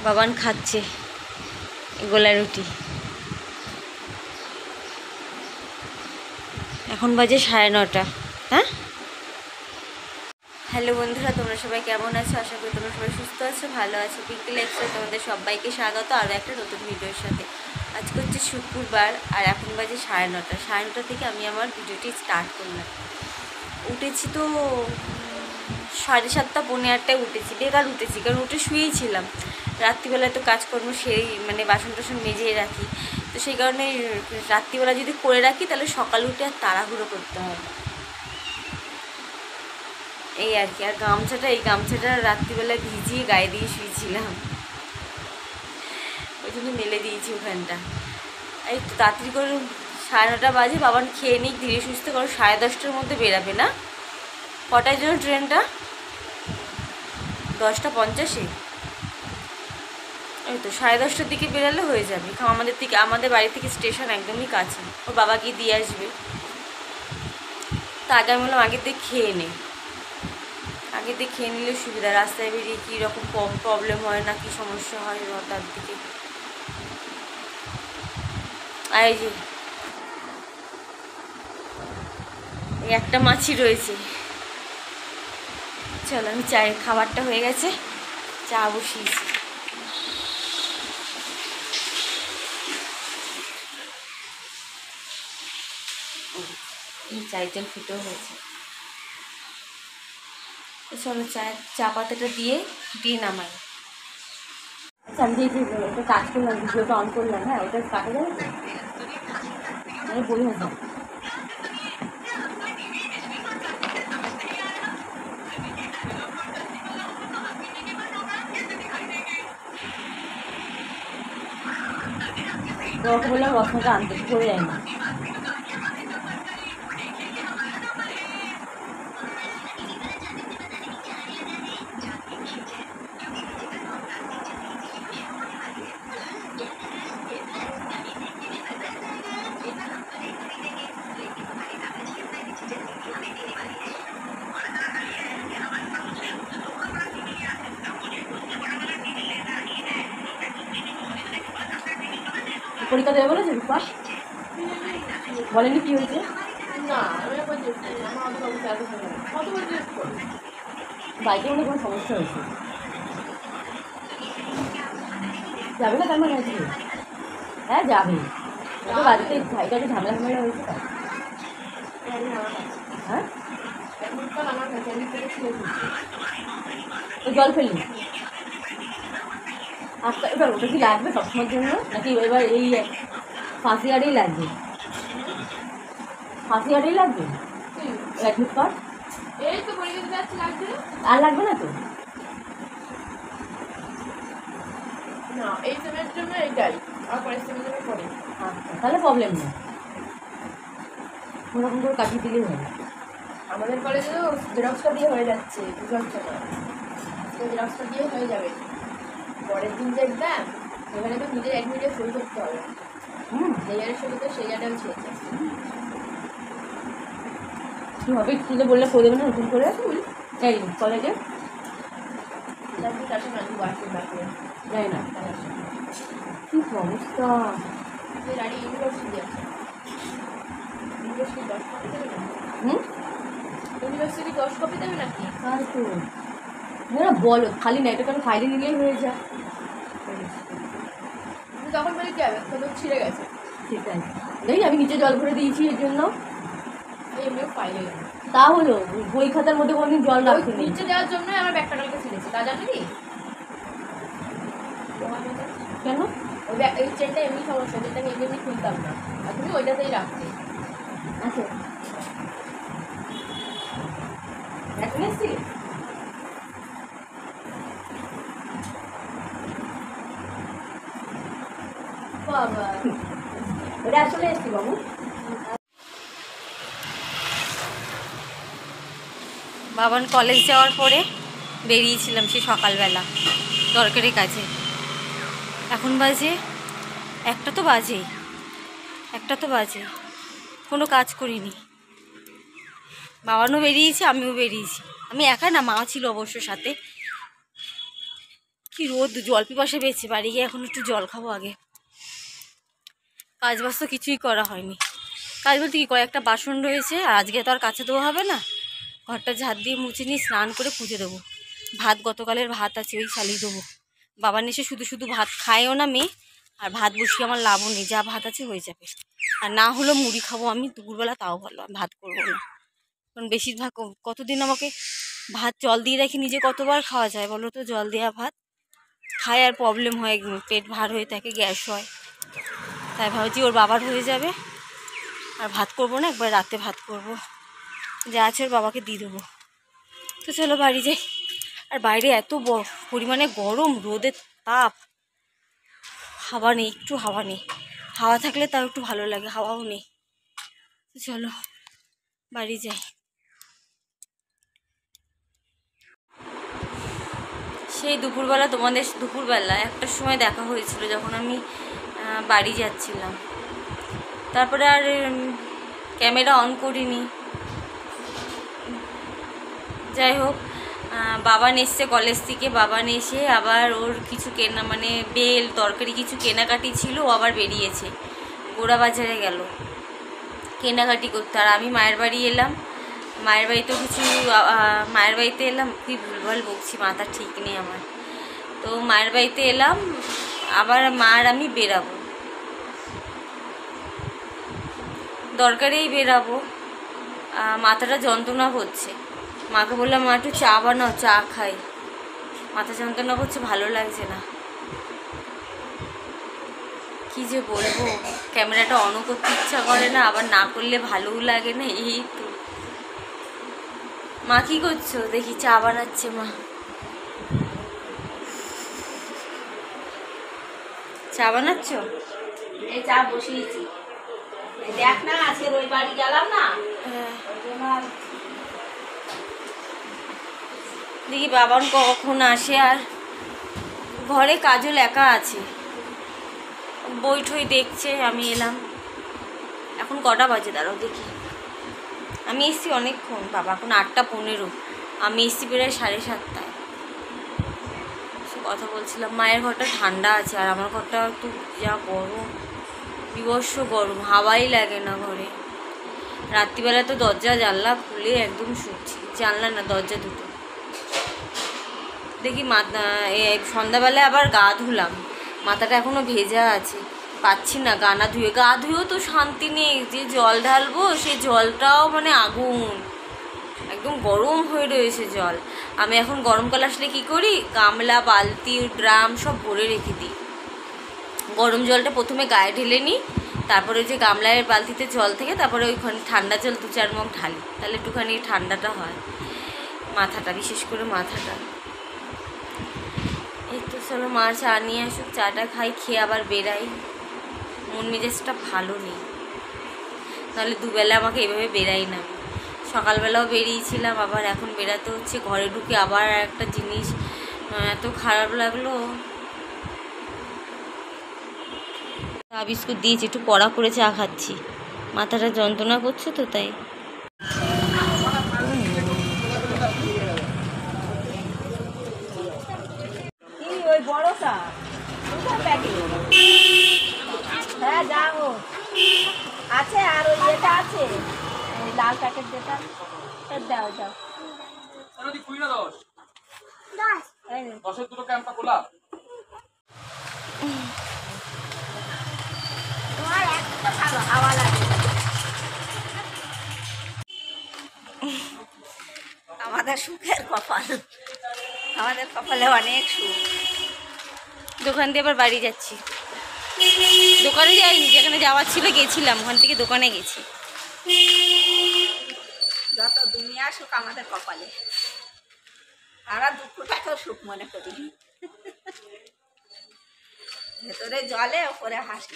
বাবান খাচ্ছে গোলা রুটি। এখন বাজে 9:30। হ্যাঁ, হ্যালো বন্ধুরা, তোমরা সবাই কেমন আছো? আশা করি তোমরা সবাই সুস্থ আছো, ভালো আছো। পিঙ্কি লাইফস্টাইলে তোমাদের সবাইকে স্বাগত আরও একটা নতুন ভিডিওর সাথে। আজকে হচ্ছে শুক্রবার আর এখন বাজে 9:30। 9:30 থেকে আমি আমার ভিডিওটি স্টার্ট করলাম। উঠেছি তো 7:30 পৌনে 8টায় উঠেছি। বেকার উঠেছি, কারণ উঠে শুয়েই ছিলাম। রাত্রিবেলায় তো কাজকর্ম সেরেই বাসন টাসন মেজেই রাখি, তো সেই কারণে রাত্রিবেলা যদি করে রাখি তাহলে সকালে উঠে আর তাড়াহুড়ো করতে হবে, এই আর কি। আর এই গামছাটা রাত্রিবেলায় ভিজিয়ে গায়ে দিয়ে শুয়েছিলাম, ওই জন্য মেলে দিয়েছি ওখানটা। এই তো তাড়াতাড়ি করে 9:30 বাজে, বাবান খেয়ে নিই ধীরে সুস্থে, কারণ 10:30টার মধ্যে বেরাবে না। কটার জন্য ট্রেনটা? 10:50। এই তো 10:30টার দিকে বেরালে হয়ে যাবে। আমাদের বাড়ি থেকে স্টেশন একদমই কাছে, ওর বাবা গিয়ে দিয়ে আসবে। তো আগে আমি বললাম আগের দিকে খেয়ে নে, আগে দিয়ে খেয়ে নিলে সুবিধা। রাস্তায় বেরিয়ে কী রকম প্রবলেম হয় না, কি সমস্যা হয় তার দিকে। আর এই যে এই একটা মাছি রয়েছে। চলো, আমি চায়ের খাবারটা হয়ে গেছে, চা বসিয়েছি। চায়ের জল ফুটেও হয়েছে। চলো চা পাতাটা দিয়ে নামাই। আচ্ছা, আমি যে ওটা কাজ করলাম, ভিডিওটা অন করলাম, হ্যাঁ ওটা কাটা যাবে তো? আমি বলি না, তোমাকে বললাম রসনাটা আনতে, করে যায় না। পরীক্ষা দেবে বলেছে রূপা? বলেনি কি হয়েছে? বাইকে মনে কোনো সমস্যা হয়েছে, যাবে না তার মানে আজকে? হ্যাঁ যাবে, ওটা বাড়িতে ভাইটা একটু ঝামেলা হয়েছে তাই। হ্যাঁ, তো জল ফেললি? আচ্ছা, এবার ওটা কি লাগবে সবসময়ের জন্য নাকি এবার এই ফাঁসি আরেই লাগবে? ফাঁসি আরেই লাগবে অ্যাডমিট কার্ড? এই তো পরীক্ষা যাচ্ছে, লাগবে আর লাগবে না তো? না, এই সেমের জন্য এটাই, আর পরের সেমের পরে। আচ্ছা, তাহলে প্রবলেম নেই, কোনোরকম করে কাটিয়ে দিলেই হবে। আমাদের কলেজেও জেরক্সটা দিয়ে হয়ে যাচ্ছে, বুঝতে না, জেরক্সটা দিয়ে হয়ে যাবে। পরের দিন যে এক্সাম, সেখানে তো নিজের অ্যাডমিটে সই করতে হবে। যে ইয়ারের সই করতে সেই ইয়ারটা আমি ছেড়েছি। কী হবে স্কুলে বললে করে দেবে না নতুন করে? এই কলেজে তার সঙ্গে যাই না, কী সমস্যা। ইউনিভার্সিটি আছে, ইউনিভার্সিটি 10 কপি দেবে না? ইউনিভার্সিটি 10 কপি দেবে নাকি? আর তো না, বলো খালি না, এটা কারণ ফাইলে নিলেই হয়ে যায়। তখন বলি কি হবে, তো ছিঁড়ে গেছে। সেটাই, দেখি আমি নিচে জল ভরে দিয়েছি এর জন্য। এমনিও ফাইলে তা হলো, বই খাতার মধ্যে কোনোদিন জল রাখতে নেই। নিচে দেওয়ার জন্য আমার ব্যাগটা কালকে ছিঁড়েছে, তা জানি কেন? ওই চেনটা এমনি সমস্যা, যেটা আমি এমনি খুলতাম না, আর তুমি ওইটাতেই রাখতে। আচ্ছা, এখন এসছি বাবা, ওটা আসলে এসছি বাবু। বাবান কলেজ যাওয়ার পরে বেরিয়েছিলাম সে সকালবেলা দরকারি কাজে। এখন বাজে একটা তো বাজে, কোনো কাজ করিনি। বাবানও বেরিয়েছে, আমিও বেরিয়েছি। আমি একা না, মা ছিল অবশ্য সাথে। কি রোদ, জল পিপাসা পেয়েছে। বাড়ি গিয়ে এখন একটু জল খাবো আগে। কাজ বাজ তো কিছুই করা হয়নি। কাজ বলতে কি, কয়েকটা বাসন রয়েছে, আর আজকে তো আর কাছে দেওয়া হবে না। ঘরটা ঝাড় দিয়ে মুছে নিয়ে স্নান করে পুজো দেবো। ভাত গতকালের ভাত আছে, ওই চালিয়ে দেবো। বাবা এসে শুধু শুধু ভাত খায়ও না মেয়ে, আর ভাত বসিয়ে আমার লাভও নেই, যা ভাত আছে হয়ে যাবে। আর না হলেও মুড়ি খাবো আমি দুপুরবেলা, তাও ভালো, আমি ভাত করবো না। কারণ বেশিরভাগ কতদিন আমাকে ভাত জল দিয়ে রেখে নিজে কতবার খাওয়া যায় বলো তো? জল দেওয়া ভাত খায় আর প্রবলেম হয়, পেট ভার হয়ে থাকে, গ্যাস হয়। তাই ভাবছি ওর বাবার হয়ে যাবে, আর ভাত করবো না, একবার রাতে ভাত করব, যা আছে ওর বাবাকে দিয়ে দেবো। তো চলো বাড়ি যাই। আর বাইরে এত পরিমাণে গরম, রোদের তাপ, হাওয়া নেই, একটু হাওয়া নেই। হাওয়া থাকলে তাও একটু ভালো লাগে, হাওয়াও নেই। তো চলো বাড়ি যাই। সেই দুপুরবেলা তোমাদের, দুপুরবেলা একটার সময় দেখা হয়েছিল যখন আমি বাড়ি যাচ্ছিলাম। তারপরে আর ক্যামেরা অন করিনি। যাই হোক, বাবা এসছে কলেজ থেকে। বাবা এসে আবার ওর কিছু কেনা, মানে বেল তরকারি কিছু কেনাকাটি ছিল, ও আবার বেরিয়েছে, গোড়া বাজারে গেল কেনাকাটি করতে। আর আমি মায়ের বাড়ি এলাম। মায়ের বাড়িতেও কিছু, মায়ের বাড়িতে এলাম, কি ভুলভাল বকছি, মাথা ঠিক নেই আমার। তো মায়ের বাড়িতে এলাম, আবার মা আর আমি বেরাবো, দরকারেই বেরাবো। মাথাটা যন্ত্রণা করছে, মাকে বললাম মা একটু চা বানাও, চা খাই, মাথা যন্ত্রণা করছে, ভালো লাগছে না। কি যে বলবো, ক্যামেরাটা অনও করতে ইচ্ছা করে না, আবার না করলে ভালোও লাগে না। এই তো। মা কি করছো? দেখি চা বানাচ্ছে মা। চা বানাচ্ছ? এই চা বসিয়েছি, দেখ না আজকে ওই বাড়ি গেলাম না। দেখি বাবার কখন আসে। আর ঘরে কাজল একা আছে, বই ঠই দেখছে, আমি এলাম। এখন কটা বাজে দাঁড়াও দেখি। আমি এসছি অনেকক্ষণ, বাবা এখন 8টা 15, আমি এসছি প্রায় 7:30টায়। সে কথা বলছিলাম, মায়ের ঘরটা ঠান্ডা আছে, আর আমার ঘরটা একটু যা গরম, বিভৎস গরম, হাওয়াই লাগে না ঘরে। রাত্রিবেলা তো দরজা জানলা খুলে একদম শুচ্ছি, জানলা না দরজা দুটো। দেখি সন্ধ্যাবেলায় আবার গা ধুলাম, মাথাটা এখনও ভেজা আছে, পাচ্ছি না গা ধুয়েও তো শান্তি নেই। যে জল ঢালবো সেই জলটাও মানে আগুন, একদম গরম হয়ে রয়েছে জল। আমি এখন গরমকাল আসলে কি করি, গামলা বালতি ড্রাম সব ভরে রেখে দিই। গরম জলটা প্রথমে গায়ে ঢেলে নিই, তারপরে যে গামলার বালতিতে জল থেকে তারপরে ওইখানে ঠান্ডা জল 2-4 মগ ঢালি, তাহলে একটুখানি ঠান্ডাটা হয় মাথাটা, বিশেষ করে মাথাটা। এই তো চলো মা চা নিয়ে আসুক, চাটা খাই, খেয়ে আবার বেরাই। মন মেজাজটা ভালো নেই, নাহলে দুবেলা আমাকে এভাবে বেরাই না। সকালবেলাও বেরিয়েছিলাম, আবার এখন বেরাতে হচ্ছে। ঘরে ঢুকে আবার একটা জিনিস এত খারাপ লাগলো। চা বিস্কুট দিয়েছি, একটু কড়া করে চা খাচ্ছি, মাথাটা যন্ত্রণা করছে তো তাই। ওই বড়টা হ্যাঁ যাও আছে, আর ওই এটা আছে, ওই লাল প্যাকেট যেটা, দাও যাও। তোমার একটা ভালো হাওয়া লাগে। আমাদের সুখের কপাল, আমাদের কপালে অনেক সুখ। দোকান দিয়ে আবার বাড়ি যাচ্ছি। দোকানে যাইনি, যেখানে যাওয়ার ছিল গেছিলাম, ওখান থেকে দোকানে গেছি। যত দুনিয়া সুখ আমাদের কপালে, আমরা দুঃখটাকেও সুখ মনে করি। ভেতরে জলে ওপরে হাসি।